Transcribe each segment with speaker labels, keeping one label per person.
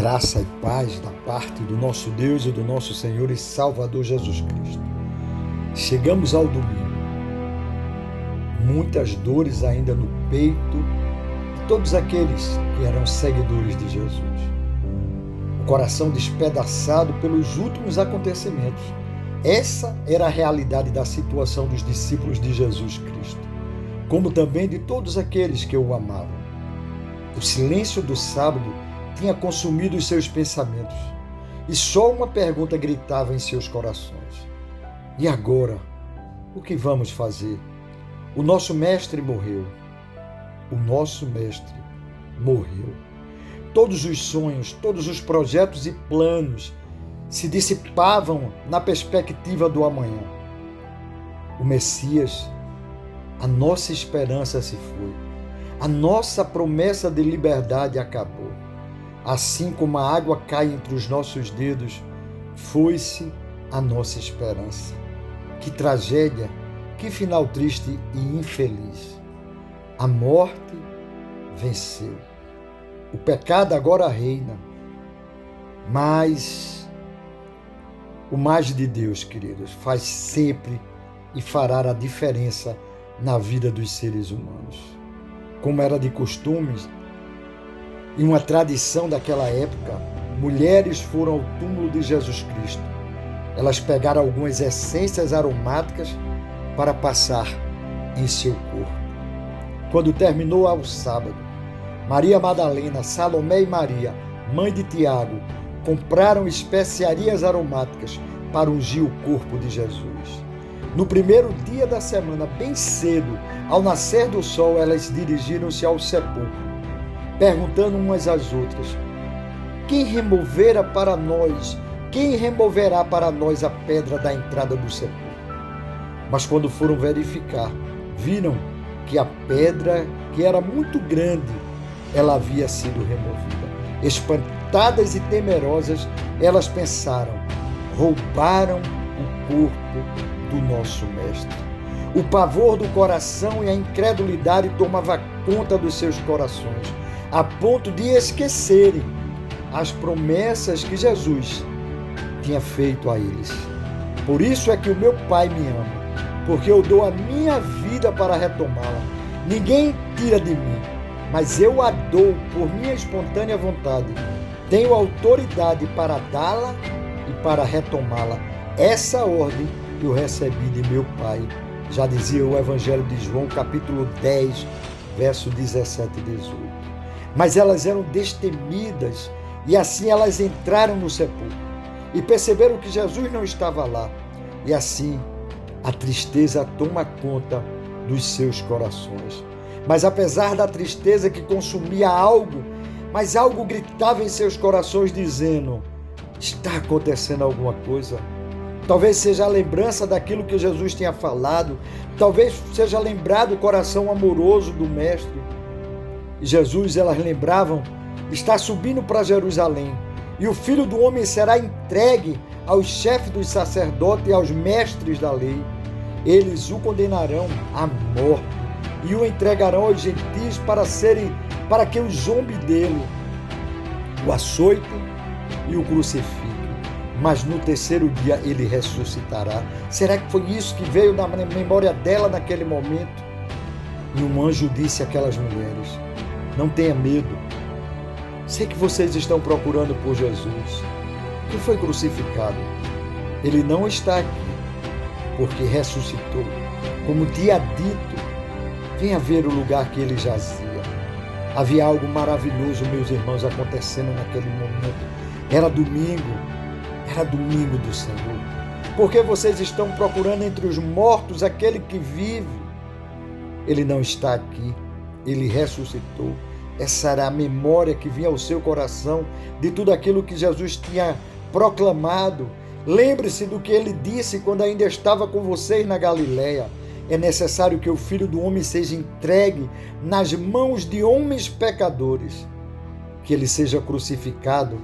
Speaker 1: Graça e paz da parte do nosso Deus e do nosso Senhor e Salvador Jesus Cristo. Chegamos ao domingo. Muitas dores ainda no peito de todos aqueles que eram seguidores de Jesus. O coração despedaçado pelos últimos acontecimentos. Essa era a realidade da situação dos discípulos de Jesus Cristo, como também de todos aqueles que o amavam. O silêncio do sábado tinha consumido os seus pensamentos, e só uma pergunta gritava em seus corações: e agora? O que vamos fazer? O nosso mestre morreu. O nosso mestre morreu. Todos os sonhos, todos os projetos e planos se dissipavam na perspectiva do amanhã. O Messias, a nossa esperança se foi. A nossa promessa de liberdade acabou. Assim como a água cai entre os nossos dedos, foi-se a nossa esperança. Que tragédia, que final triste e infeliz. A morte venceu. O pecado agora reina. Mas o mais de Deus, queridos, faz sempre e fará a diferença na vida dos seres humanos. Como era de costume, e uma tradição daquela época, mulheres foram ao túmulo de Jesus Cristo. Elas pegaram algumas essências aromáticas para passar em seu corpo. Quando terminou ao sábado, Maria Madalena, Salomé e Maria, mãe de Tiago, compraram especiarias aromáticas para ungir o corpo de Jesus. No primeiro dia da semana, bem cedo, ao nascer do sol, elas dirigiram-se ao sepulcro, perguntando umas às outras: quem removerá para nós a pedra da entrada do sepulcro? Mas quando foram verificar, viram que a pedra, que era muito grande, ela havia sido removida. Espantadas e temerosas, elas pensaram: roubaram o corpo do nosso mestre. O pavor do coração e a incredulidade tomava conta dos seus corações, a ponto de esquecerem as promessas que Jesus tinha feito a eles. Por isso é que o meu Pai me ama, porque eu dou a minha vida para retomá-la. Ninguém tira de mim, mas eu a dou por minha espontânea vontade. Tenho autoridade para dá-la e para retomá-la. Essa ordem eu recebi de meu Pai. Já dizia o Evangelho de João, capítulo 10, verso 17 e 18. Mas elas eram destemidas, e assim elas entraram no sepulcro e perceberam que Jesus não estava lá. E assim a tristeza toma conta dos seus corações. Mas apesar da tristeza que consumia algo, mas algo gritava em seus corações dizendo: está acontecendo alguma coisa. Talvez seja a lembrança daquilo que Jesus tinha falado, talvez seja lembrado o coração amoroso do Mestre. E Jesus, elas lembravam, está subindo para Jerusalém, e o Filho do Homem será entregue aos chefes dos sacerdotes e aos mestres da lei. Eles o condenarão à morte e o entregarão aos gentios para que os zombem dele, o açoitem e o crucifiquem. Mas no terceiro dia ele ressuscitará. Será que foi isso que veio na memória dela naquele momento? E um anjo disse àquelas mulheres: não tenha medo. Sei que vocês estão procurando por Jesus, que foi crucificado. Ele não está aqui, porque ressuscitou. Como tinha dito, venha ver o lugar que ele jazia. Havia algo maravilhoso, meus irmãos, acontecendo naquele momento. Era domingo do Senhor. Porque vocês estão procurando entre os mortos aquele que vive. Ele não está aqui, ele ressuscitou. Essa era a memória que vinha ao seu coração de tudo aquilo que Jesus tinha proclamado. Lembre-se do que ele disse quando ainda estava com vocês na Galileia. É necessário que o Filho do Homem seja entregue nas mãos de homens pecadores, que ele seja crucificado,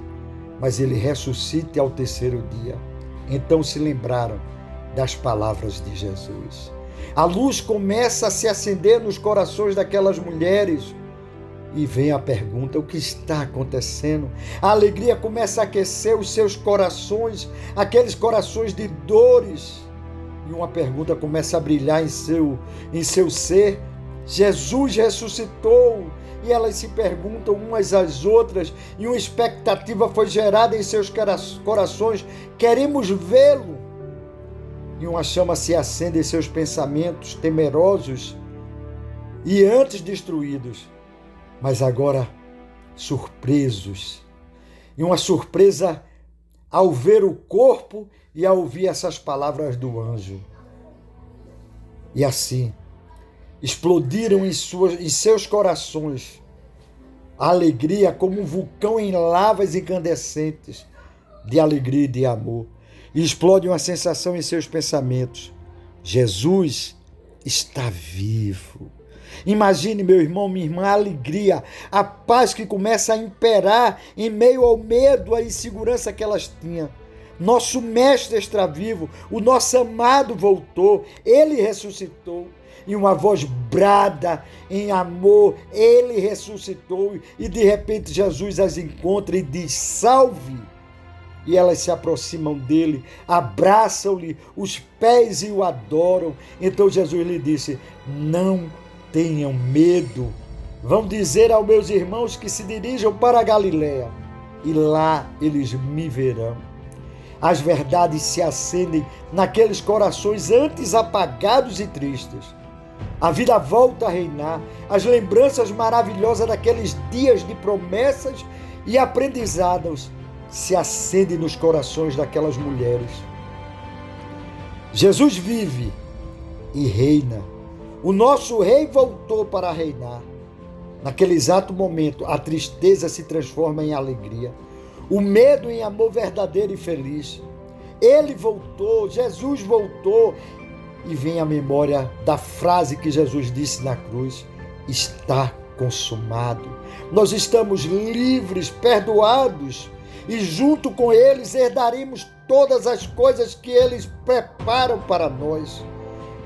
Speaker 1: mas ele ressuscite ao terceiro dia. Então se lembraram das palavras de Jesus. A luz começa a se acender nos corações daquelas mulheres, E vem a pergunta: o que está acontecendo? A alegria começa a aquecer os seus corações, aqueles corações de dores. E uma pergunta começa a brilhar em seu ser: Jesus ressuscitou. E elas se perguntam umas às outras, e uma expectativa foi gerada em seus corações: queremos vê-lo. E uma chama se acende em seus pensamentos temerosos e antes destruídos, mas agora surpresos. E uma surpresa ao ver o corpo e ao ouvir essas palavras do anjo. E assim, explodiram em seus corações a alegria como um vulcão em lavas incandescentes de alegria e de amor. E explode uma sensação em seus pensamentos: Jesus está vivo. Imagine, meu irmão, minha irmã, a alegria, a paz que começa a imperar em meio ao medo, à insegurança que elas tinham. Nosso mestre está vivo, o nosso amado voltou, ele ressuscitou. E uma voz brada em amor: ele ressuscitou. E de repente Jesus as encontra e diz: salve! E elas se aproximam dele, abraçam-lhe os pés e o adoram. Então Jesus lhe disse: não tenham medo. Vão dizer aos meus irmãos que se dirijam para a Galiléia, e lá eles me verão. As verdades se acendem naqueles corações antes apagados e tristes. A vida volta a reinar. As lembranças maravilhosas daqueles dias de promessas e aprendizados se acendem nos corações daquelas mulheres. Jesus vive e reina. O nosso rei voltou para reinar. Naquele exato momento, a tristeza se transforma em alegria, o medo em amor verdadeiro e feliz. Ele voltou, Jesus voltou, e vem a memória da frase que Jesus disse na cruz: está consumado. Nós estamos livres, perdoados, e junto com eles herdaremos todas as coisas que eles preparam para nós.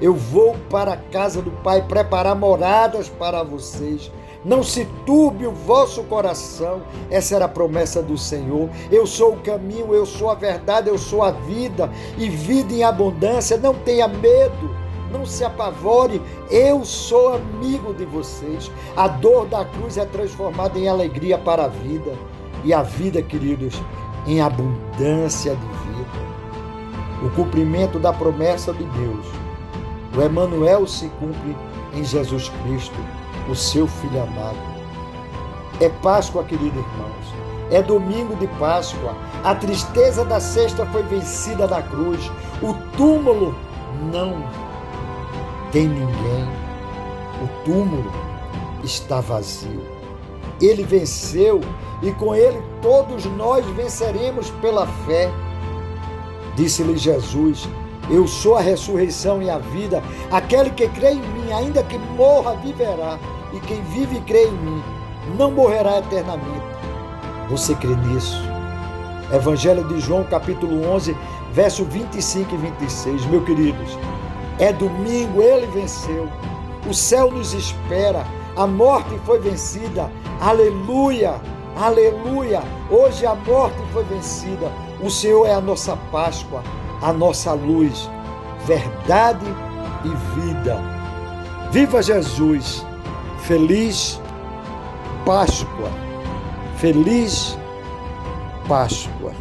Speaker 1: Eu vou para a casa do Pai preparar moradas para vocês. Não se turbe o vosso coração. Essa era a promessa do Senhor. Eu sou o caminho, eu sou a verdade, eu sou a vida, e vida em abundância. Não tenha medo, não se apavore, eu sou amigo de vocês. A dor da cruz é transformada em alegria para a vida, e a vida, queridos, em abundância de vida. O cumprimento da promessa de Deus, o Emanuel, se cumpre em Jesus Cristo, o seu Filho amado. É Páscoa, queridos irmãos. É domingo de Páscoa. A tristeza da sexta foi vencida na cruz. O túmulo não tem ninguém. O túmulo está vazio. Ele venceu, e com ele todos nós venceremos pela fé. Disse-lhe Jesus: eu sou a ressurreição e a vida. Aquele que crê em mim, ainda que morra, viverá. E quem vive e crê em mim não morrerá eternamente. Você crê nisso? Evangelho de João, capítulo 11, verso 25 e 26. Meus queridos, é domingo, ele venceu. O céu nos espera. A morte foi vencida. Aleluia! Aleluia! Hoje a morte foi vencida. O Senhor é a nossa Páscoa, a nossa luz, verdade e vida. Viva Jesus! Feliz Páscoa! Feliz Páscoa!